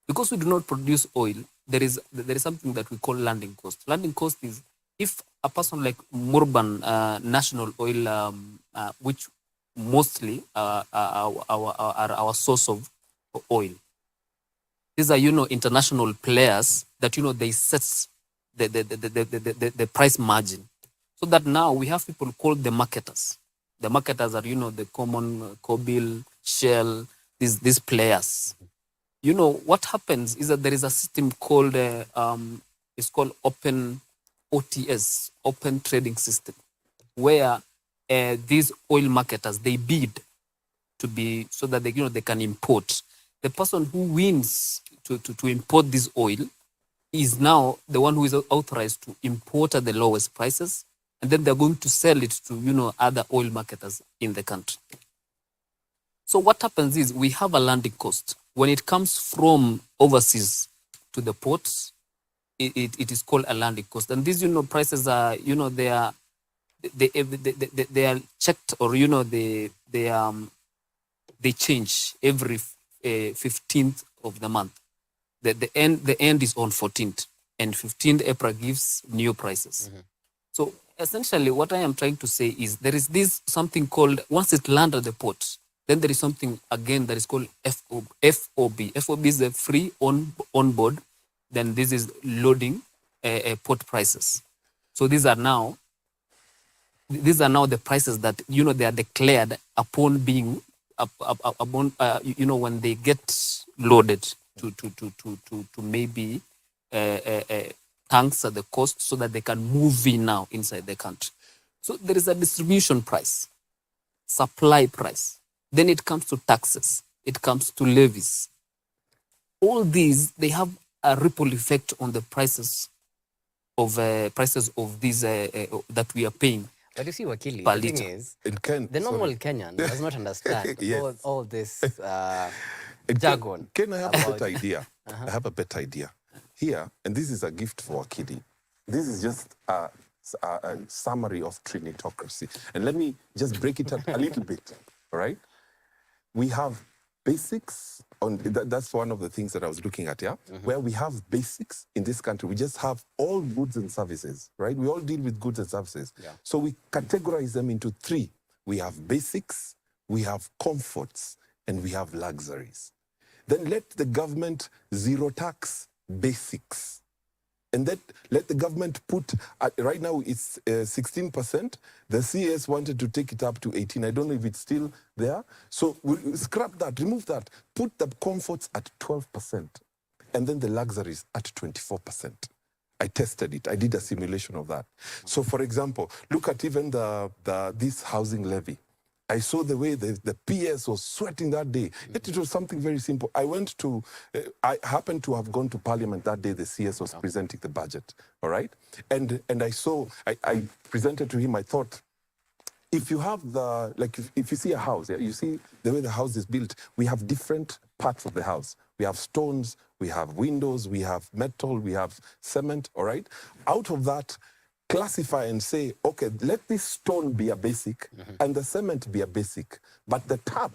Because we do not produce oil, there is something that we call landing cost. Landing cost is if a person like Murban National Oil, which mostly are our source of oil. These are, you know, international players that, you know, they set the price margin. So that now we have people called the marketers. The marketers are, you know, the common Kobil, Shell, these players. You know, what happens is that there is a system called, it's called open OTS, open trading system, where these oil marketers, they bid to be, so that they, you know, they can import. The person who wins to import this oil is now the one who is authorized to import at the lowest prices, and then they're going to sell it to, you know, other oil marketers in the country. So what happens is we have a landing cost. When it comes from overseas to the ports, it is called a landing cost. And these, you know, prices are, you know, they are checked, or, you know, they change every 15th of the month. The end is on 14th, and 15th April gives new prices. So essentially what I am trying to say is there is this something called, once it lands at the port, then there is something again that is called FOB. FOB is the free on board. Then this is loading port prices. So these are now the prices that, you know, they are declared upon being you know, when they get loaded to maybe tanks at the coast, so that they can move in now inside the country. So there is a distribution price, supply price. Then it comes to taxes. It comes to levies. All these, they have a ripple effect on the prices prices of these that we are paying. But you see, Wakili, per the thing liter. is, Ken, the normal Kenyan does not understand Yes. all this And jargon. Ken, I have a about- better idea. I have a better idea. Here, and this is a gift for Wakili. This is just a summary of Trinitocracy. And let me just break it up a little bit, all right? We have basics, that's one of the things that I was looking at, yeah? Where we have basics in this country. We just have all goods and services, right? We all deal with goods and services. Yeah. So we categorize them into three. We have basics, we have comforts, and we have luxuries. Then let the government zero tax basics. And let the government put, right now it's 16%. The CS wanted to take it up to 18. I don't know if it's still there. So we'll scrap that, remove that. Put the comforts at 12%. And then the luxuries at 24%. I tested it. I did a simulation of that. So for example, look at even this housing levy. I saw the way the PS was sweating that day. Yet it was something very simple. I happened to have gone to Parliament that day. The CS was presenting the budget, all right? And I presented to him, I thought, if you have if you see a house, you see the way the house is built, we have different parts of the house. We have stones, we have windows, we have metal, we have cement, all right? Out of that, classify and say, okay, let this stone be a basic and the cement be a basic, but the tap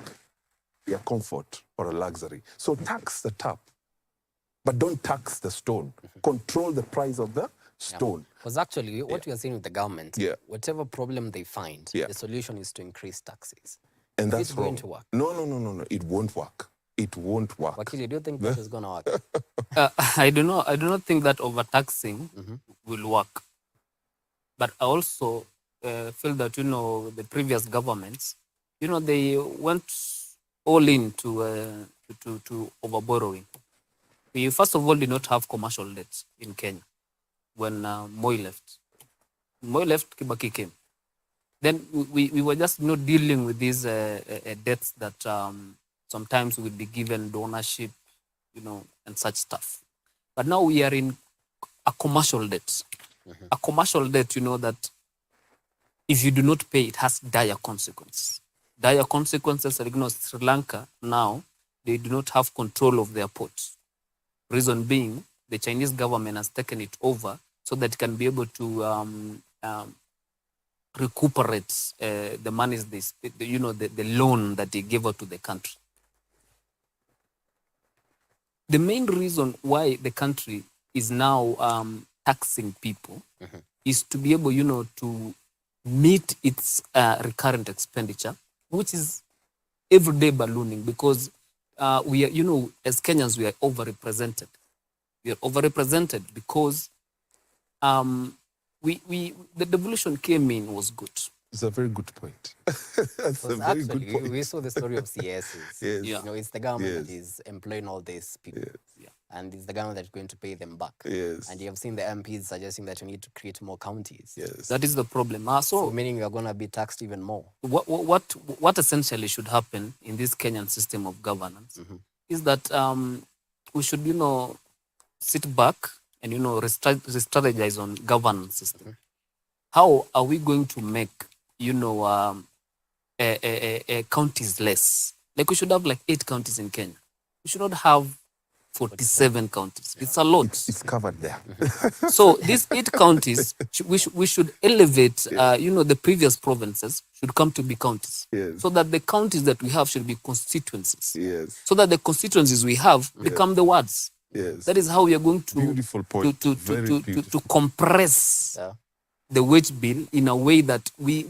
be a comfort or a luxury. So tax the tap, but don't tax the stone. Control the price of the stone. Because actually, what we are seeing with the government, Yeah. whatever problem they find, Yeah. the solution is to increase taxes. And Is that's it going wrong. to work? No, it won't work. It won't work. Wakili, do you think that is going to work? I do not think that overtaxing will work. But I also feel that, the previous governments, they went all in to overborrowing. We, first of all, did not have commercial debt in Kenya when Moi left. Moi left, Kibaki came. Then we were just not dealing with these debts that sometimes would be given ownership, and such stuff. But now we are in a commercial debt. A commercial debt, that if you do not pay, it has dire consequences. Dire consequences, like, Sri Lanka now, they do not have control of their ports. Reason being, the Chinese government has taken it over so that it can be able to recuperate the monies the loan that they gave out to the country. The main reason why the country is now taxing people is to be able, to meet its recurrent expenditure, which is everyday ballooning, because we are, as Kenyans, we are overrepresented. We are overrepresented because the devolution came in was good. It's a very good point. That's a very good point. We saw the story of CSs. Yes. You know, it's the government that Yes. is employing all these people. Yes. And it's the government that's going to pay them back. Yes. And you have seen the MPs suggesting that you need to create more counties. Yes. That is the problem. So meaning you're going to be taxed even more. What essentially should happen in this Kenyan system of governance is that we should, sit back and, re-strategize on governance system. How are we going to make, counties less? Like, we should have 8 counties in Kenya. We should not have 47 counties. It's a lot. It's covered there. So these 8 counties, we should elevate, the previous provinces should come to be counties. Yes. So that the counties that we have should be constituencies. Yes. So that the constituencies we have become the wards. Yes. That is how we are going to Beautiful point. to compress the wage bill in a way that we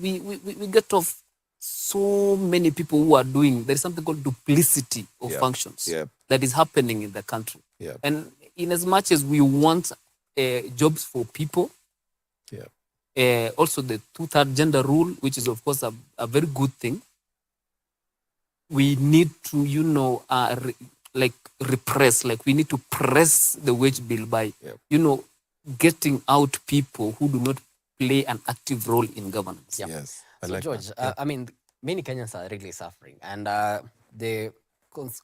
get off so many people who are doing, there is something called duplicity of functions that is happening in the country. And in as much as we want jobs for people, also the 2/3 gender rule, which is of course a very good thing, we need to, repress, we need to press the wage bill by, getting out people who do not play an active role in governance. Yes. So George, I mean, many Kenyans are really suffering, and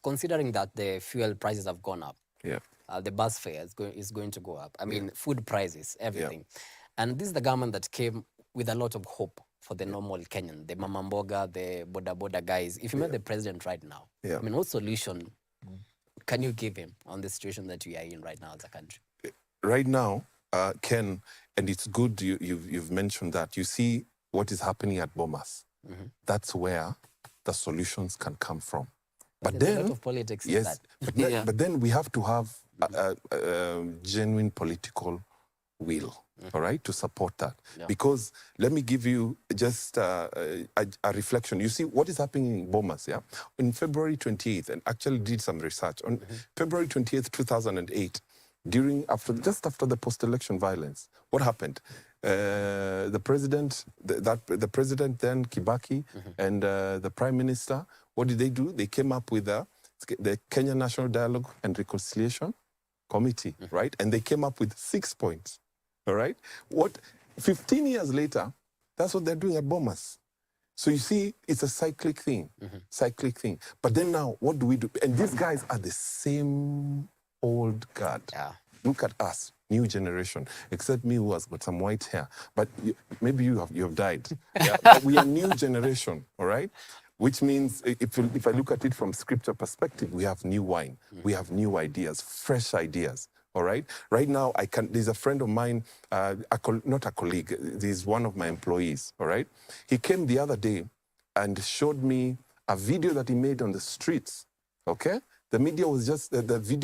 considering that the fuel prices have gone up, the bus fare is going to go up. I mean, food prices, everything. And this is the government that came with a lot of hope for the normal Kenyan, the Mama Mboga, the Boda Boda guys. If you met the president right now, I mean, what solution can you give him on the situation that we are in right now as a country? Right now, Ken, and it's good you've mentioned that. You see what is happening at Bomas. That's where the solutions can come from. But There's then, a lot of politics in yes, that. but then we have to have a genuine political will, all right, to support that. Because let me give you just a reflection. You see what is happening in Bomas, On February 28th, and actually did some research, on February 28th, 2008, just after the post-election violence, what happened? The president then, Kibaki, and the prime minister, what did they do? They came up with the Kenya National Dialogue and Reconciliation Committee, right? And they came up with 6 points, all right? 15 years later, that's what they're doing at Bomas. So you see, it's a cyclic thing. But then now, what do we do? And these guys are the same old guard. Look at us, new generation, except me who has got some white hair. But maybe you have died. But we are new generation, all right? Which means, if I look at it from scripture perspective, we have new wine. We have new ideas, fresh ideas, all right? Right now, there's a friend of mine, not a colleague, he's one of my employees, all right? He came the other day and showed me a video that he made on the streets, okay? The video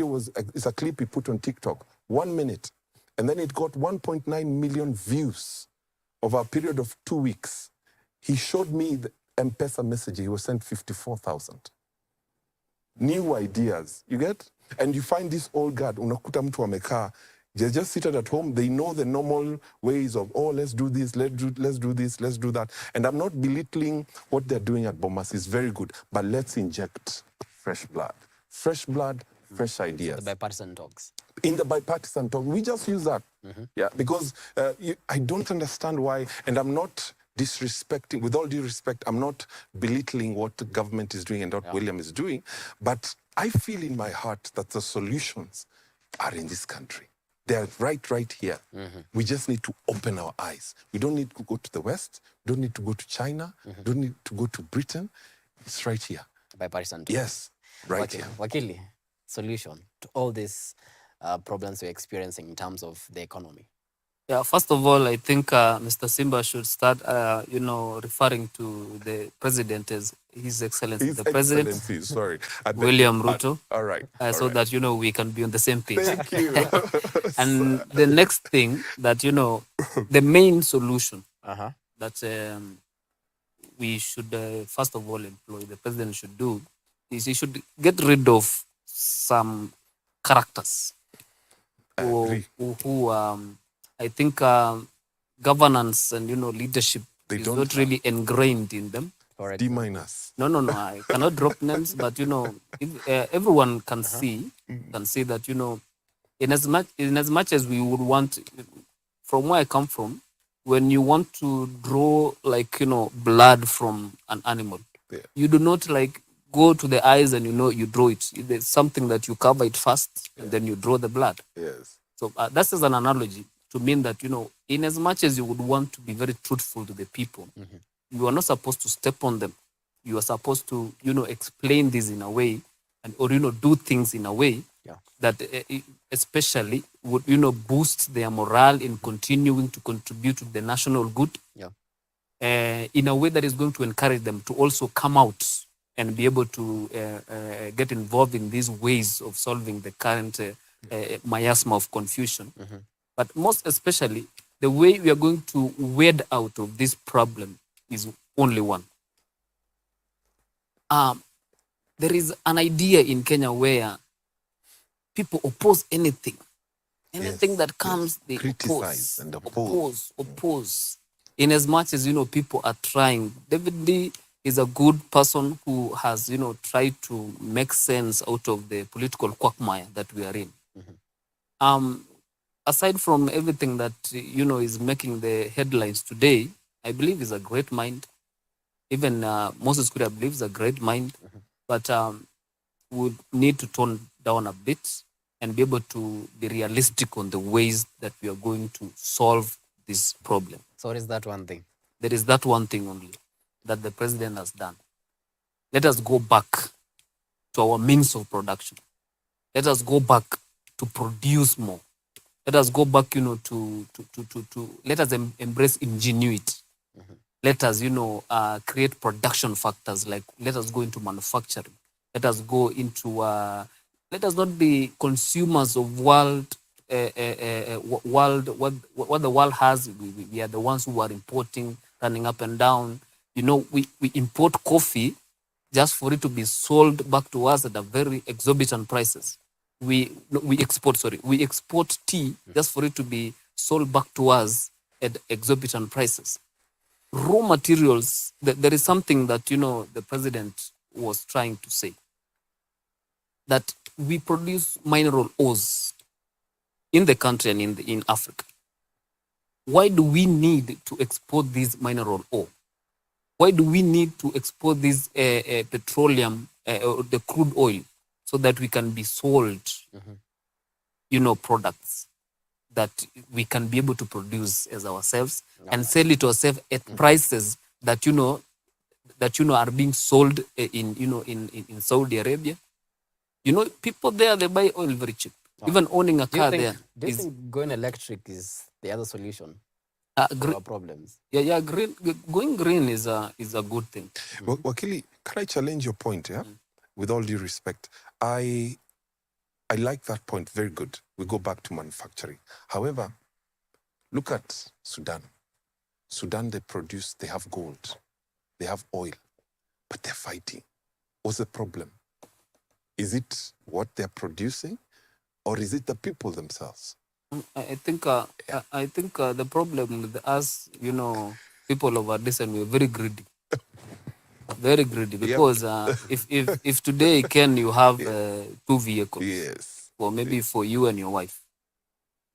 was it's a clip he put on TikTok, 1 minute. And then it got 1.9 million views over a period of 2 weeks. He showed me the M-Pesa message. He was sent 54,000. New ideas, you get? And you find this old guard, unakuta mtu amekaa, they're just seated at home. They know the normal ways of, let's do this, let's do this, let's do that. And I'm not belittling what they're doing at Bomas. It's very good. But let's inject fresh blood. Fresh blood, fresh ideas. The bipartisan talks. In the bipartisan talk, we just use that. Because I don't understand why, and I'm not disrespecting, with all due respect, I'm not belittling what the government is doing and what William is doing, but I feel in my heart that the solutions are in this country. They're right here. We just need to open our eyes. We don't need to go to the West. We don't need to go to China. We don't need to go to Britain. It's right here. Bipartisan talks. Yes, right here. Wakili, solution to all these problems we're experiencing in terms of the economy? Yeah, first of all, I think Mr. Simba should start, referring to the president as His Excellency, the President, sorry. William Ruto. All right. So that, we can be on the same page. Thank you. And the next thing that, the main solution that we should, first of all, employ, the president should do, is he should get rid of some characters who I think governance and leadership is not really ingrained in them. D minus. No, I cannot drop names, but if, everyone can see that in as much as we would want, from where I come from, when you want to draw blood from an animal, you do not go to the eyes and you draw it. There's something that you cover it first, and then you draw the blood. Yes. So that's as an analogy to mean that, in as much as you would want to be very truthful to the people, you are not supposed to step on them. You are supposed to, explain this in a way or, do things in a way that especially would, boost their morale in continuing to contribute to the national good in a way that is going to encourage them to also come out and be able to get involved in these ways of solving the current miasma of confusion. But most especially, the way we are going to wade out of this problem is only one. There is an idea in Kenya where people oppose anything. Anything that comes, they criticize and oppose. In as much as, people are trying. David D is a good person who has, tried to make sense out of the political quagmire that we are in. Aside from everything that, is making the headlines today, I believe is a great mind. Even Moses Kuria, I believe, is a great mind. But we need to tone down a bit and be able to be realistic on the ways that we are going to solve this problem. So what is that one thing? There is that one thing only that the president has done. Let us go back to our means of production. Let us go back to produce more. Let us go back, to let us embrace ingenuity. Let us, create production factors, like let us go into manufacturing. Let us go into, let us not be consumers of what the world has. We are the ones who are importing, running up and down. We import coffee just for it to be sold back to us at a very exorbitant prices. We export tea just for it to be sold back to us at exorbitant prices. Raw materials, there is something that, the president was trying to say, that we produce mineral ores in the country and in Africa. Why do we need to export these mineral ore? Why do we need to export this petroleum, the crude oil, so that we can be sold, products that we can be able to produce as ourselves and sell it ourselves at prices that, are being sold in Saudi Arabia? People there, they buy oil very cheap. Even owning a car there. Do you think going electric is the other solution? Our problems. Yeah, going green is a good thing. Wakili, can I challenge your point? Yeah, with all due respect, I like that point. Very good. We go back to manufacturing. However, look at Sudan. Sudan, they have gold, they have oil, but they're fighting. What's the problem? Is it what they're producing, or is it the people themselves? I think the problem with us, people of our descent, we're very greedy. Very greedy, because if today, Ken, you have 2 vehicles, yes, or maybe for you and your wife,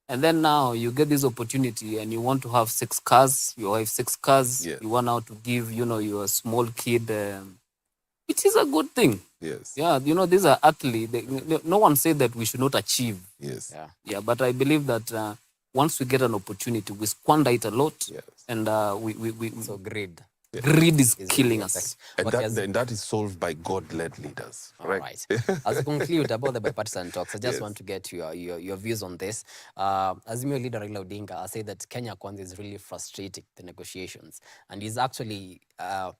and then now you get this opportunity and you want to have 6 cars, your wife 6 cars, you want now to give, your small kid, it is a good thing. Yes. Yeah, these are athletes. No one said that we should not achieve. Yes. Yeah, but I believe that once we get an opportunity, we squander it a lot. Yes. And so greed. Greed is killing us. And that is solved by God-led leaders. All right. As we conclude about the bipartisan talks, I just want to get your views on this. Azimio leader Raila Odinga said that Kenya Kwanza is really frustrating the negotiations, and he's actually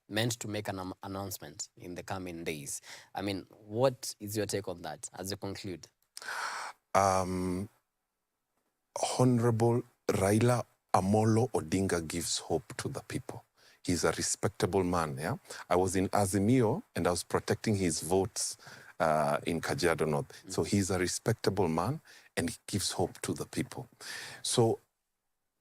meant to make an announcement in the coming days. I mean, what is your take on that as you conclude? Honorable Raila Amolo Odinga gives hope to the people. He's a respectable man, yeah? I was in Azimio and I was protecting his votes in Kajiado North. So he's a respectable man and he gives hope to the people. So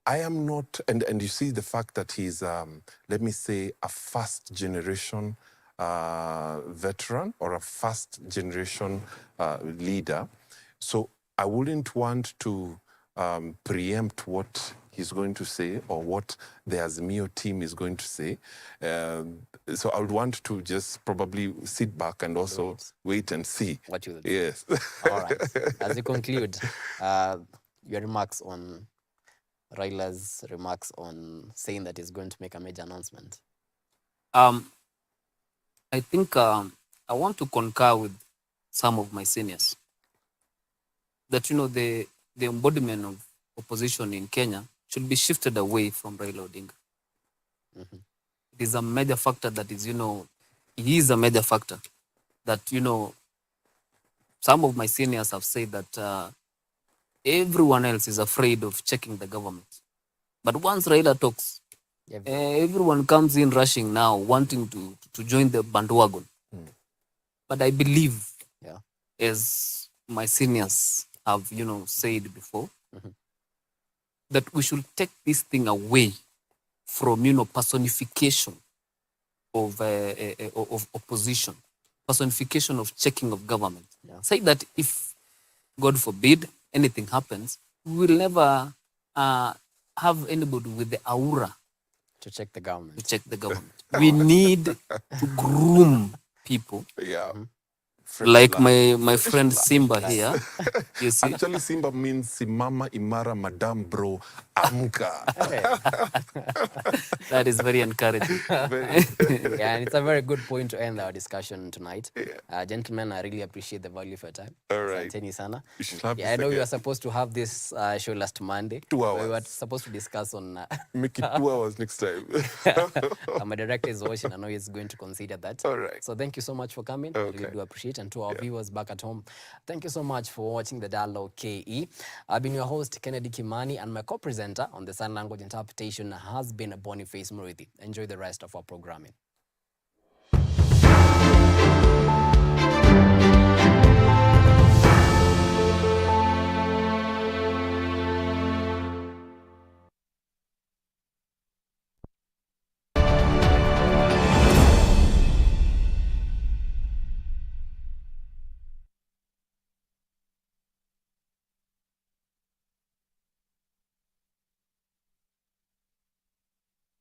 I am not, and you see the fact that he's, let me say, a first generation veteran or a first generation leader. So I wouldn't want to preempt what he's going to say or what the Azimio team is going to say. So I would want to just probably sit back and also wait and see. What you will do. Yes. All right. As you conclude, your remarks on Raila's remarks on saying that he's going to make a major announcement. I think I want to concur with some of my seniors that, the embodiment of opposition in Kenya should be shifted away from Raila Odinga. It is a major factor that is, he is a major factor that, some of my seniors have said that everyone else is afraid of checking the government. But once Raila talks, everyone comes in rushing now, wanting to join the bandwagon. But I believe, as my seniors have, said before, that we should take this thing away from, personification of opposition, personification of checking of government. Say that if, God forbid, anything happens, we will never have anybody with the aura to check the government. We need to groom people like blood. my Fresh friend blood. Simba here. You see? Actually, Simba means Simama Imara Madam Bro Amka. That is very encouraging. Yeah, and it's a very good point to end our discussion tonight. Gentlemen, I really appreciate the value of your time. All right. Asanteni sana. You should have Yeah, I this know we again. were supposed to have this show last Monday. 2 hours. We were supposed to discuss on... Make it 2 hours next time. My director is watching. I know he's going to consider that. All right. So thank you so much for coming. I really do appreciate it. And to our viewers back at home, thank you so much for watching The Dialogue KE. I've been your host, Kennedy Kimani, and my co-presenter on the sign language interpretation has been Boniface Murithi. Enjoy the rest of our programming.